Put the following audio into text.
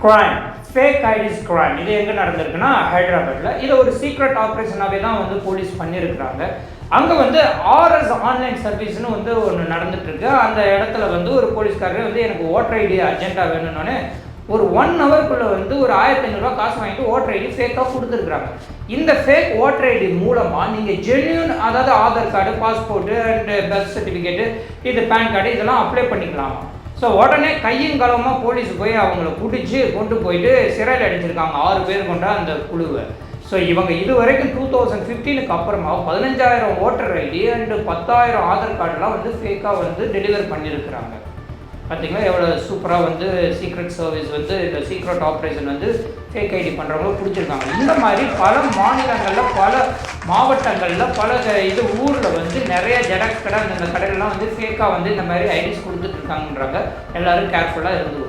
Crime, fake IDs crime. இது எங்கே நடந்திருக்குன்னா ஹைதராபாத்தில். இதை ஒரு சீக்ரெட் ஆப்ரேஷனாகவே தான் வந்து போலீஸ் பண்ணியிருக்கிறாங்க. அங்கே வந்து ஆர்எஸ் ஆன்லைன் சர்வீஸ்னு வந்து ஒன்று நடந்துட்டுருக்கு. அந்த இடத்துல வந்து ஒரு போலீஸ்காரர் வந்து எனக்கு ஓட்டர் ஐடி அர்ஜென்ட்டாக வேணும்னு ஒரு 1 ஹவருக்குள்ளே வந்து ஒரு 1500 காசு வாங்கிட்டு ஓட்டர் ஐடி ஃபேக்காக கொடுத்துருக்குறாங்க. இந்த ஃபேக் ஓட்டர் ஐடி மூலமாக நீங்கள் ஜென்யூன், அதாவது Aadhaar card, passport and birth certificate, இது பேன் கார்டு இதெல்லாம் அப்ளை பண்ணிக்கலாமா. ஸோ உடனே கையும் களமாக போலீஸ் போய் அவங்கள பிடிச்சி கொண்டு போயிட்டு சிறையில் அடிச்சிருக்காங்க 6 பேர் கொண்ட அந்த குழுவை. ஸோ இவங்க இது வரைக்கும் 2015க்கு அப்புறமா 15,000 ஓட்டர் ஐடி அண்டு 10,000 ஆதார் கார்டெலாம் வந்து ஃபேக்காக வந்து டெலிவர் பண்ணியிருக்கிறாங்க. பார்த்திங்களா எவ்வளோ சூப்பராக வந்து சீக்ரெட் சர்வீஸ் வந்து இந்த சீக்ரெட் ஆப்ரேஷன் வந்து ஃபேக் ஐடி பண்ணுறவங்கள பிடிச்சிருக்காங்க. இந்த மாதிரி பல மாநிலங்களில், பல மாவட்டங்களில், பல இது ஊரில் வந்து நிறைய ஜெராக்ஸ் கடை, இந்த கடைகள்லாம் வந்து ஃபேக்காக வந்து இந்த மாதிரி ஐடிஸ் கொடுத்துட்ருக்காங்கன்றாங்க. எல்லோரும் கேர்ஃபுல்லாக இருந்து